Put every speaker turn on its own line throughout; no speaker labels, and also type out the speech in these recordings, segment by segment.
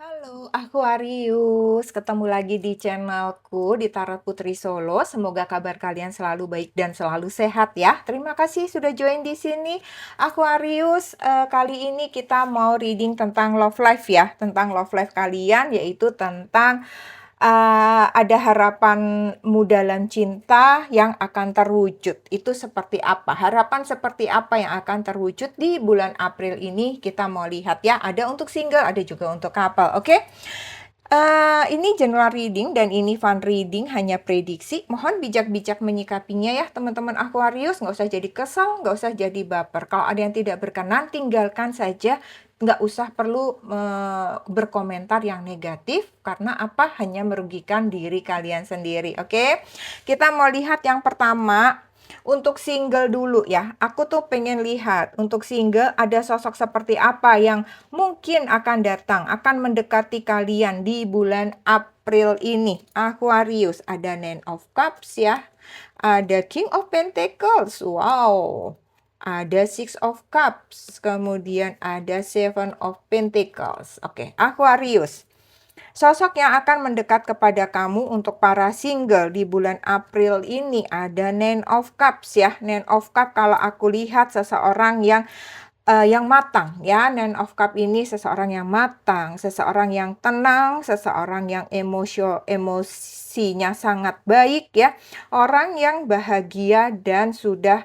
Halo Aquarius, ketemu lagi di channelku di Tarot Putri Solo. Semoga kabar kalian selalu baik dan selalu sehat ya. Terima kasih sudah join di sini Aquarius. Kali ini kita mau reading tentang love life ya, tentang love life kalian, yaitu tentang ada harapanmu dalam cinta yang akan terwujud. Itu seperti apa? Harapan seperti apa yang akan terwujud di bulan April ini? Kita mau lihat ya. Ada untuk single, ada juga untuk couple. Oke? Ini general reading dan ini fun reading, hanya prediksi. Mohon bijak-bijak menyikapinya ya teman-teman Aquarius. Nggak usah jadi kesal, nggak usah jadi baper. Kalau ada yang tidak berkenan, tinggalkan saja. Nggak usah perlu berkomentar yang negatif. Karena apa? Hanya merugikan diri kalian sendiri. Oke? Kita mau lihat yang pertama. Untuk single dulu ya. Aku tuh pengen lihat untuk single ada sosok seperti apa yang mungkin akan datang, akan mendekati kalian di bulan April ini. Aquarius, ada Nine of Cups ya. Ada King of Pentacles. Wow. Ada Six of Cups. Kemudian ada Seven of Pentacles. Oke, Aquarius. Sosok yang akan mendekat kepada kamu untuk para single di bulan April ini ada Nine of Cups ya. Nine of Cups kalau aku lihat seseorang yang matang ya. Nine of Cup ini seseorang yang matang, seseorang yang tenang, seseorang yang emosinya sangat baik ya. Orang yang bahagia dan sudah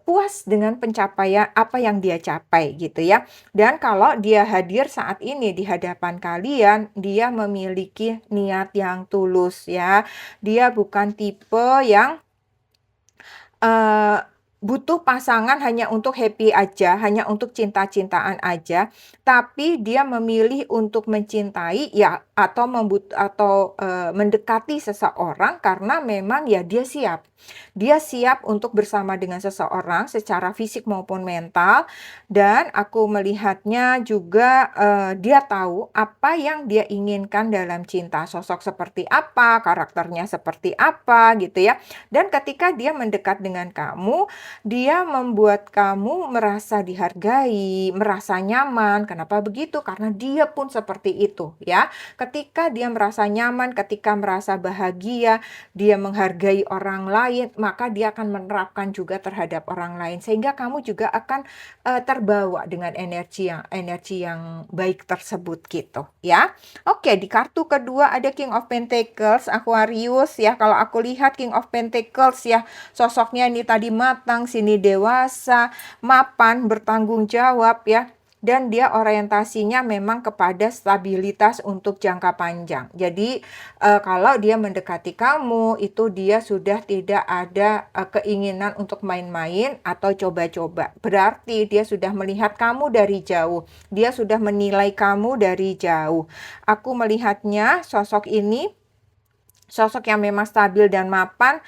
puas dengan pencapaian apa yang dia capai gitu ya. Dan kalau dia hadir saat ini di hadapan kalian, dia memiliki niat yang tulus ya. Dia bukan tipe yang butuh pasangan hanya untuk happy aja, hanya untuk cinta-cintaan aja, tapi dia memilih untuk mencintai ya atau mendekati seseorang karena memang ya dia siap. Dia siap untuk bersama dengan seseorang secara fisik maupun mental dan aku melihatnya juga, dia tahu apa yang dia inginkan dalam cinta, sosok seperti apa, karakternya seperti apa gitu ya. Dan ketika dia mendekat dengan kamu, dia membuat kamu merasa dihargai, merasa nyaman. Kenapa begitu? Karena dia pun seperti itu ya. Ketika dia merasa nyaman, ketika merasa bahagia, dia menghargai orang lain, maka dia akan menerapkan juga terhadap orang lain. Sehingga kamu juga akan terbawa dengan energi yang baik tersebut gitu ya. Oke, di kartu kedua ada King of Pentacles, Aquarius ya. Kalau aku lihat King of Pentacles ya, sosoknya ini tadi matang, sini dewasa, mapan, bertanggung jawab ya. Dan dia orientasinya memang kepada stabilitas untuk jangka panjang. Jadi kalau dia mendekati kamu, itu dia sudah tidak ada keinginan untuk main-main atau coba-coba. Berarti dia sudah melihat kamu dari jauh. Dia sudah menilai kamu dari jauh. Aku melihatnya sosok ini sosok yang memang stabil dan mapan,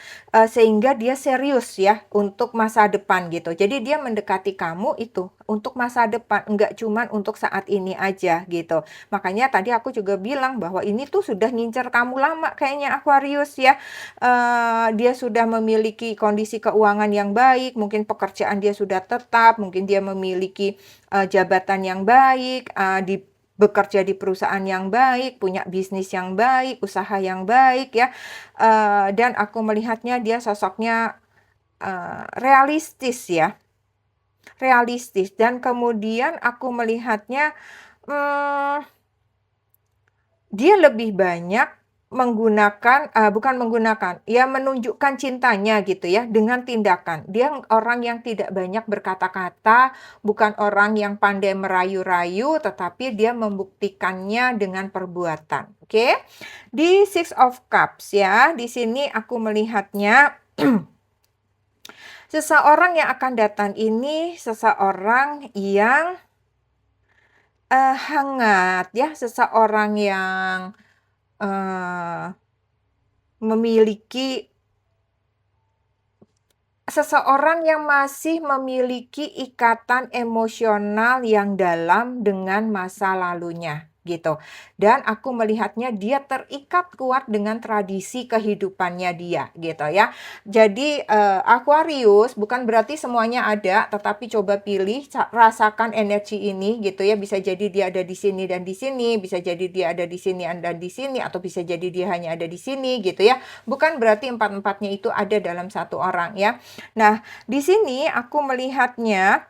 sehingga dia serius ya untuk masa depan gitu. Jadi dia mendekati kamu itu untuk masa depan, enggak cuman untuk saat ini aja gitu. Makanya tadi aku juga bilang bahwa ini tuh sudah ngincer kamu lama kayaknya Aquarius ya. Dia sudah memiliki kondisi keuangan yang baik, mungkin pekerjaan dia sudah tetap, mungkin dia memiliki, jabatan yang baik, bekerja di perusahaan yang baik, punya bisnis yang baik, usaha yang baik ya, dan aku melihatnya dia sosoknya, realistis ya, realistis dan kemudian aku melihatnya, mmm, dia lebih banyak bukan menggunakan, ya menunjukkan cintanya gitu ya dengan tindakan. Dia orang yang tidak banyak berkata-kata, bukan orang yang pandai merayu-rayu, tetapi dia membuktikannya dengan perbuatan, oke. Di Six of Cups ya, di sini aku melihatnya seseorang yang akan datang ini seseorang yang, hangat ya, seseorang yang, eee memiliki seseorang yang masih memiliki ikatan emosional yang dalam dengan masa lalunya. gitu. Dan aku melihatnya dia terikat kuat dengan tradisi kehidupannya dia, gitu ya. Jadi, Aquarius bukan berarti semuanya ada, tetapi coba pilih, rasakan energi ini gitu ya. Bisa jadi dia ada di sini dan di sini, bisa jadi dia ada di sini dan di sini, atau bisa jadi dia hanya ada di sini gitu ya. Bukan berarti empat-empatnya itu ada dalam satu orang ya. Nah, di sini aku melihatnya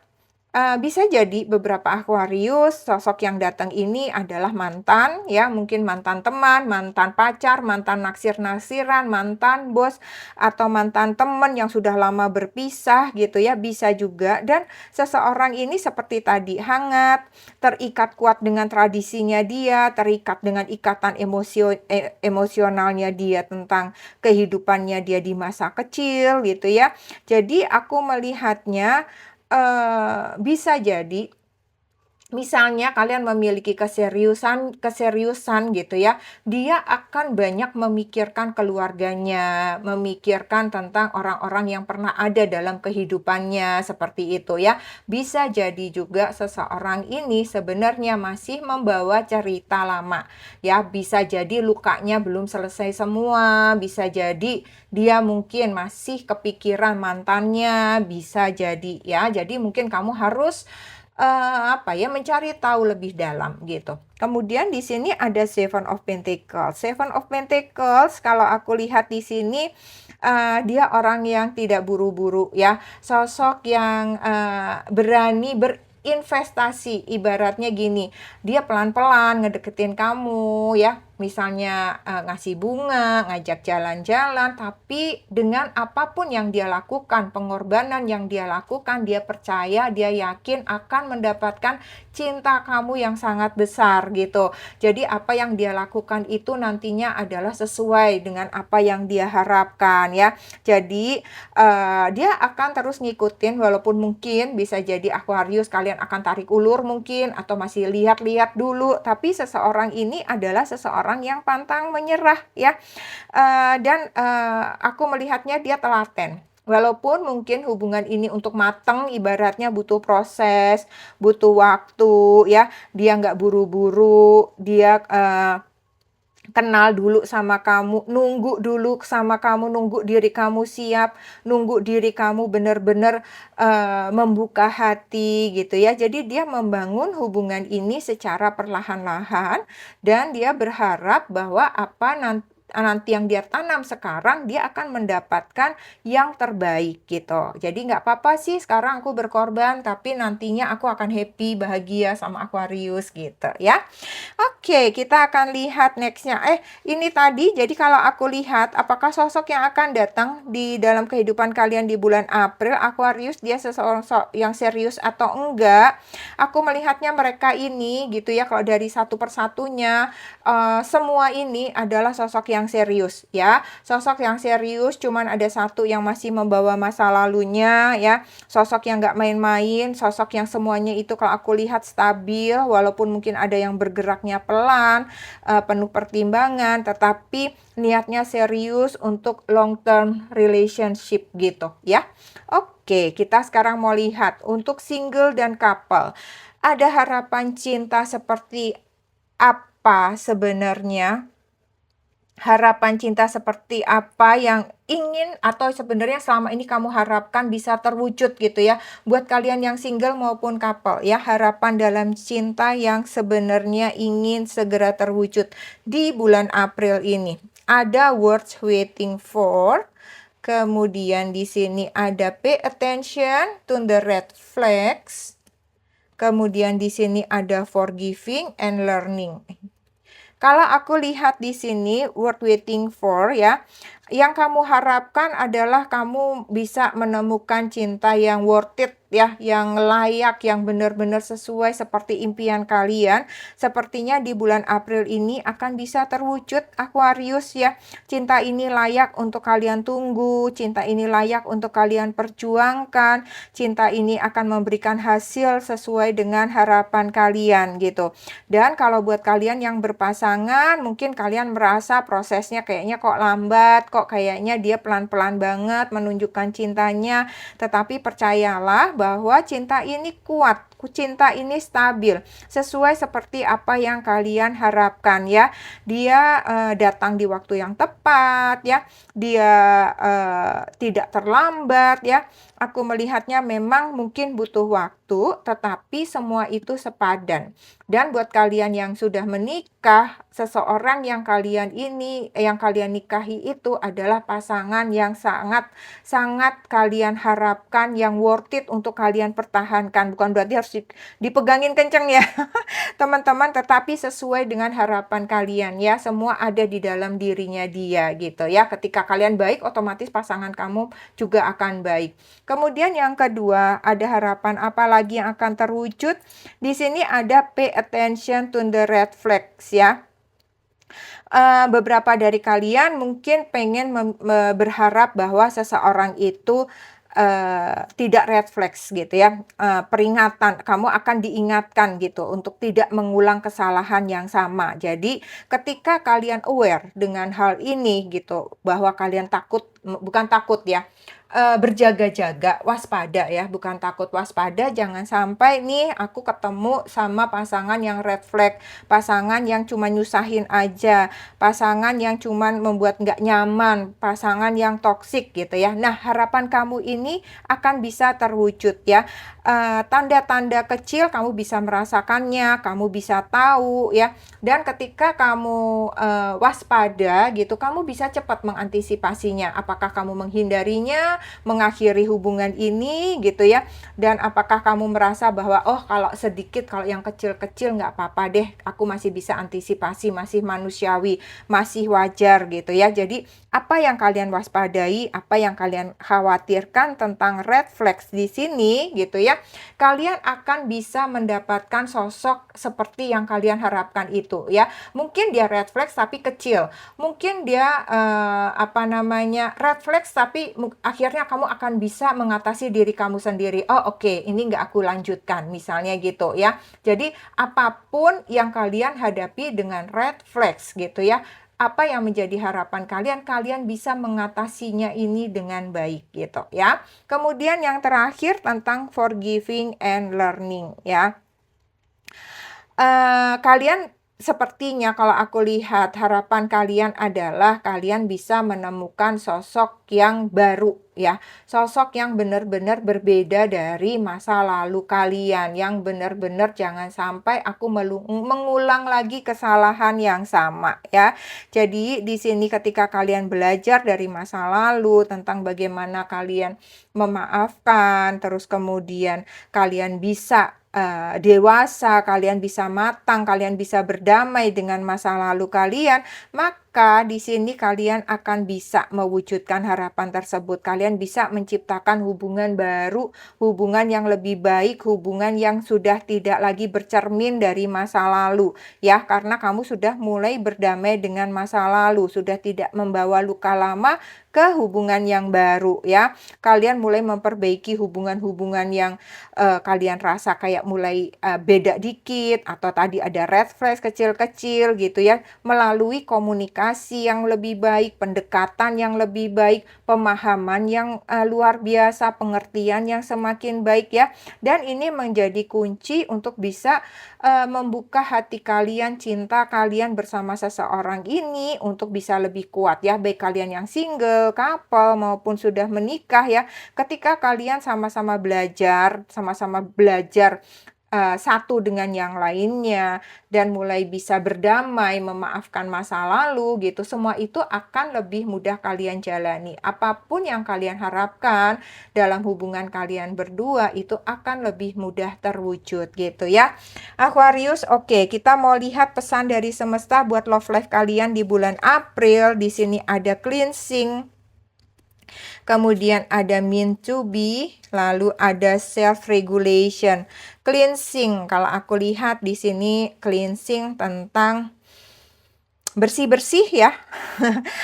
bisa jadi beberapa Aquarius, sosok yang datang ini adalah mantan ya, mungkin mantan teman, mantan pacar, mantan naksir-naksiran, mantan bos, atau mantan teman yang sudah lama berpisah gitu ya, bisa juga. Dan seseorang ini seperti tadi, hangat, terikat kuat dengan tradisinya dia, terikat dengan ikatan emosionalnya dia tentang kehidupannya dia di masa kecil gitu ya. Jadi aku melihatnya bisa jadi misalnya kalian memiliki keseriusan gitu ya, dia akan banyak memikirkan keluarganya, memikirkan tentang orang-orang yang pernah ada dalam kehidupannya, seperti itu ya. Bisa jadi juga seseorang ini sebenarnya masih membawa cerita lama, ya. Bisa jadi lukanya belum selesai semua, bisa jadi dia mungkin masih kepikiran mantannya, bisa jadi ya. Jadi mungkin kamu harus mencari tahu lebih dalam gitu. Kemudian di sini ada Seven of Pentacles. Seven of Pentacles kalau aku lihat di sini, dia orang yang tidak buru-buru ya. Sosok yang berani berinvestasi. Ibaratnya gini, dia pelan-pelan ngedeketin kamu ya. Misalnya ngasih bunga, ngajak jalan-jalan, tapi dengan apapun yang dia lakukan, pengorbanan yang dia lakukan, dia percaya, dia yakin akan mendapatkan cinta kamu yang sangat besar gitu. Jadi apa yang dia lakukan itu nantinya adalah sesuai dengan apa yang dia harapkan ya. Jadi dia akan terus ngikutin, walaupun mungkin bisa jadi Aquarius kalian akan tarik ulur mungkin, atau masih lihat-lihat dulu, tapi seseorang ini adalah seseorang yang pantang menyerah ya. Aku melihatnya dia telaten. Walaupun mungkin hubungan ini untuk mateng, ibaratnya butuh proses, butuh waktu ya. Dia nggak buru-buru, dia kenal dulu sama kamu, nunggu dulu sama kamu, nunggu diri kamu siap, nunggu diri kamu benar-benar membuka hati gitu ya. Jadi dia membangun hubungan ini secara perlahan-lahan, dan dia berharap bahwa nanti yang dia tanam sekarang, dia akan mendapatkan yang terbaik gitu. Jadi nggak apa-apa sih sekarang aku berkorban, tapi nantinya aku akan happy, bahagia sama Aquarius gitu ya. Oke, kita akan lihat nextnya. Ini tadi, jadi kalau aku lihat, apakah sosok yang akan datang di dalam kehidupan kalian di bulan April, Aquarius, dia seseorang yang serius atau enggak? Aku melihatnya mereka ini, gitu ya, kalau dari satu persatunya, semua ini adalah sosok yang serius, ya. Sosok yang serius, cuman ada satu yang masih membawa masa lalunya, ya. Sosok yang nggak main-main, sosok yang semuanya itu kalau aku lihat stabil, walaupun mungkin ada yang bergeraknya pelan, penuh pertimbangan, tetapi niatnya serius untuk long term relationship gitu ya. Oke, kita sekarang mau lihat untuk single dan couple. Ada harapan cinta seperti apa sebenarnya? Harapan cinta seperti apa yang ingin atau sebenarnya selama ini kamu harapkan bisa terwujud gitu ya. Buat kalian yang single maupun couple ya, harapan dalam cinta yang sebenarnya ingin segera terwujud di bulan April ini. Ada words waiting for. Kemudian di sini ada pay attention to the red flags. Kemudian di sini ada forgiving and learning. Kalau aku lihat di sini word waiting for ya, yang kamu harapkan adalah kamu bisa menemukan cinta yang worth it ya, yang layak, yang benar-benar sesuai seperti impian kalian. Sepertinya di bulan April ini akan bisa terwujud Aquarius ya. Cinta ini layak untuk kalian tunggu, cinta ini layak untuk kalian perjuangkan, cinta ini akan memberikan hasil sesuai dengan harapan kalian gitu. Dan kalau buat kalian yang berpasangan, mungkin kalian merasa prosesnya kayaknya kok lambat, kok kayaknya dia pelan-pelan banget menunjukkan cintanya. Tetapi percayalah bahwa cinta ini kuat cinta ini stabil, sesuai seperti apa yang kalian harapkan ya. Dia, datang di waktu yang tepat ya, dia, tidak terlambat ya. Aku melihatnya memang mungkin butuh waktu, tetapi semua itu sepadan. Dan buat kalian yang sudah menikah, seseorang yang yang kalian nikahi itu adalah pasangan yang sangat sangat kalian harapkan, yang worth it untuk kalian pertahankan. Bukan berarti harus dipegangin kenceng ya, teman-teman, tetapi sesuai dengan harapan kalian ya. Semua ada di dalam dirinya dia gitu ya. Ketika kalian baik, otomatis pasangan kamu juga akan baik. Kemudian yang kedua, ada harapan apa lagi yang akan terwujud? Di sini ada pay attention to the red flags ya. Beberapa dari kalian mungkin pengen berharap bahwa seseorang itu tidak red flags gitu ya, peringatan, kamu akan diingatkan gitu untuk tidak mengulang kesalahan yang sama. Jadi ketika kalian aware dengan hal ini gitu, bahwa kalian takut, bukan takut ya, berjaga-jaga, waspada ya, bukan takut, waspada, jangan sampai nih aku ketemu sama pasangan yang red flag, pasangan yang cuma nyusahin aja, pasangan yang cuman membuat nggak nyaman, pasangan yang toksik gitu ya. Nah, harapan kamu ini akan bisa terwujud ya. Tanda-tanda kecil kamu bisa merasakannya, kamu bisa tahu ya. Dan ketika kamu waspada gitu, kamu bisa cepat mengantisipasinya. Apakah kamu menghindarinya, mengakhiri hubungan ini gitu ya. Dan apakah kamu merasa bahwa oh kalau sedikit, kalau yang kecil-kecil nggak apa-apa deh, aku masih bisa antisipasi, masih manusiawi, masih wajar gitu ya. Jadi apa yang kalian waspadai, apa yang kalian khawatirkan tentang red flags di sini gitu ya, kalian akan bisa mendapatkan sosok seperti yang kalian harapkan itu ya. Mungkin dia red flags tapi kecil, mungkin dia red flags tapi akhirnya kamu akan bisa mengatasi diri kamu sendiri. Oh oke, ini nggak aku lanjutkan misalnya gitu ya. Jadi apapun yang kalian hadapi dengan red flags gitu ya, apa yang menjadi harapan kalian, kalian bisa mengatasinya ini dengan baik gitu ya. Kemudian yang terakhir tentang forgiving and learning ya. Kalian sepertinya kalau aku lihat harapan kalian adalah kalian bisa menemukan sosok yang baru ya. Sosok yang benar-benar berbeda dari masa lalu kalian, yang benar-benar jangan sampai aku mengulang lagi kesalahan yang sama ya. Jadi di sini ketika kalian belajar dari masa lalu tentang bagaimana kalian memaafkan, terus kemudian kalian bisa dewasa, kalian bisa matang, kalian bisa berdamai dengan masa lalu kalian, maka di sini kalian akan bisa mewujudkan harapan tersebut. Kalian bisa menciptakan hubungan baru, hubungan yang lebih baik, hubungan yang sudah tidak lagi bercermin dari masa lalu ya, karena kamu sudah mulai berdamai dengan masa lalu, sudah tidak membawa luka lama ke hubungan yang baru ya. Kalian mulai memperbaiki hubungan-hubungan yang kalian rasa kayak mulai beda dikit, atau tadi ada red flags kecil-kecil gitu ya, melalui komunikasi yang lebih baik, pendekatan yang lebih baik, pemahaman yang luar biasa, pengertian yang semakin baik ya. Dan ini menjadi kunci untuk bisa membuka hati kalian, cinta kalian bersama seseorang ini untuk bisa lebih kuat ya, baik kalian yang single, couple maupun sudah menikah ya. Ketika kalian sama-sama belajar satu dengan yang lainnya dan mulai bisa berdamai, memaafkan masa lalu gitu, semua itu akan lebih mudah kalian jalani. Apapun yang kalian harapkan dalam hubungan kalian berdua itu akan lebih mudah terwujud gitu ya. Aquarius, oke, kita mau lihat pesan dari semesta buat love life kalian di bulan April. Di sini ada cleansing, kemudian ada meant to be, lalu ada self regulation. Cleansing, kalau aku lihat di sini cleansing tentang bersih-bersih ya.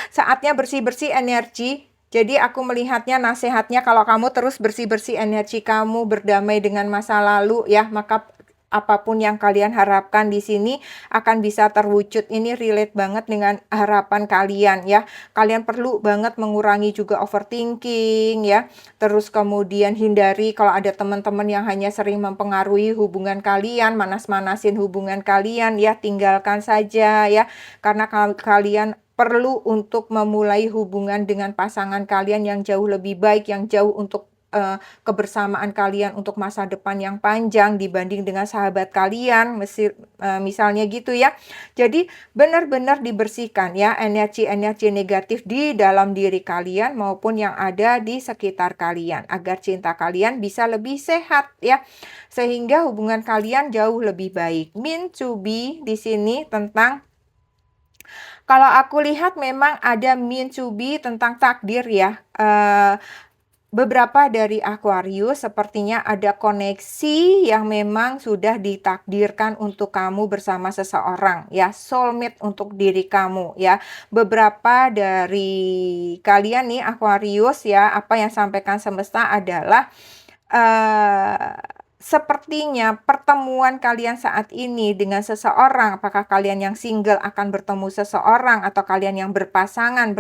Saatnya bersih-bersih energi. Jadi aku melihatnya nasihatnya kalau kamu terus bersih-bersih energi kamu, berdamai dengan masa lalu ya, maka apapun yang kalian harapkan di sini akan bisa terwujud. Ini relate banget dengan harapan kalian ya. Kalian perlu banget mengurangi juga overthinking ya. Terus kemudian hindari kalau ada teman-teman yang hanya sering mempengaruhi hubungan kalian, manas-manasin hubungan kalian ya, tinggalkan saja ya. Karena kalian perlu untuk memulai hubungan dengan pasangan kalian yang jauh lebih baik, yang jauh untuk kebersamaan kalian untuk masa depan yang panjang dibanding dengan sahabat kalian, misalnya gitu ya. Jadi benar-benar dibersihkan ya energi-energi negatif di dalam diri kalian maupun yang ada di sekitar kalian agar cinta kalian bisa lebih sehat ya. Sehingga hubungan kalian jauh lebih baik. Mean to be di sini tentang kalau aku lihat memang ada mean to be tentang takdir ya. Beberapa dari Aquarius sepertinya ada koneksi yang memang sudah ditakdirkan untuk kamu bersama seseorang ya, soulmate untuk diri kamu ya. Beberapa dari kalian nih Aquarius ya, apa yang sampaikan semesta adalah sepertinya pertemuan kalian saat ini dengan seseorang, apakah kalian yang single akan bertemu seseorang atau kalian yang berpasangan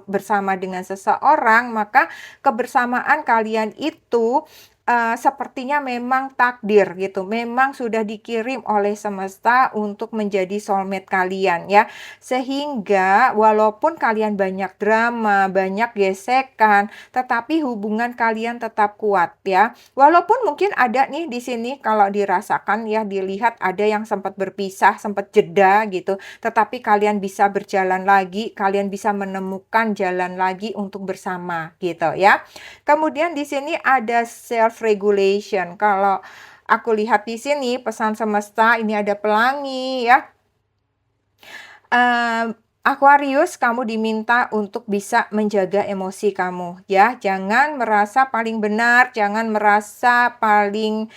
bersama dengan seseorang, maka kebersamaan kalian itu sepertinya memang takdir gitu, memang sudah dikirim oleh semesta untuk menjadi soulmate kalian ya. Sehingga walaupun kalian banyak drama, banyak gesekan, tetapi hubungan kalian tetap kuat ya. Walaupun mungkin ada nih di sini kalau dirasakan ya, dilihat ada yang sempat berpisah, sempat jeda gitu, tetapi kalian bisa berjalan lagi, kalian bisa menemukan jalan lagi untuk bersama gitu ya. Kemudian di sini ada self regulation. Kalau aku lihat di sini pesan semesta ini ada pelangi ya. Aquarius, kamu diminta untuk bisa menjaga emosi kamu ya. Jangan merasa paling benar, jangan merasa paling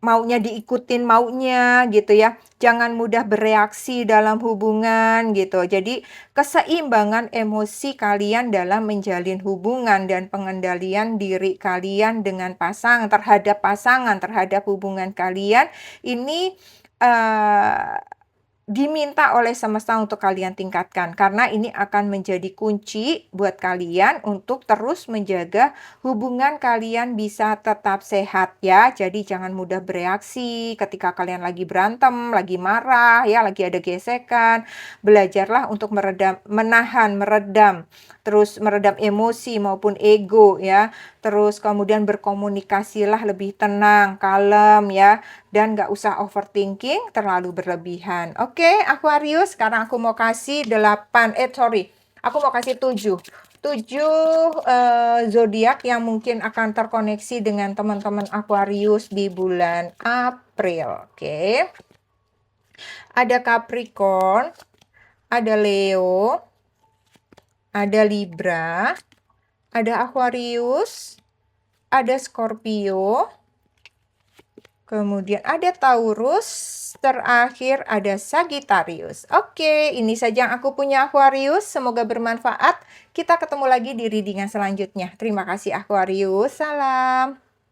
maunya diikutin maunya gitu ya. Jangan mudah bereaksi dalam hubungan gitu. Jadi keseimbangan emosi kalian dalam menjalin hubungan dan pengendalian diri kalian dengan pasangan, terhadap hubungan kalian ini diminta oleh semesta untuk kalian tingkatkan, karena ini akan menjadi kunci buat kalian untuk terus menjaga hubungan kalian bisa tetap sehat ya. Jadi jangan mudah bereaksi ketika kalian lagi berantem, lagi marah ya, lagi ada gesekan. Belajarlah untuk meredam, terus meredam emosi maupun ego ya. Terus kemudian berkomunikasilah lebih tenang, kalem ya, dan nggak usah overthinking terlalu berlebihan. Oke, Aquarius, sekarang aku mau kasih 7. 7 zodiak yang mungkin akan terkoneksi dengan teman-teman Aquarius di bulan April. Oke. Ada Capricorn, ada Leo, ada Libra, ada Aquarius, ada Scorpio, kemudian ada Taurus, terakhir ada Sagittarius. Oke, ini saja yang aku punya Aquarius. Semoga bermanfaat. Kita ketemu lagi di readingan selanjutnya. Terima kasih Aquarius. Salam.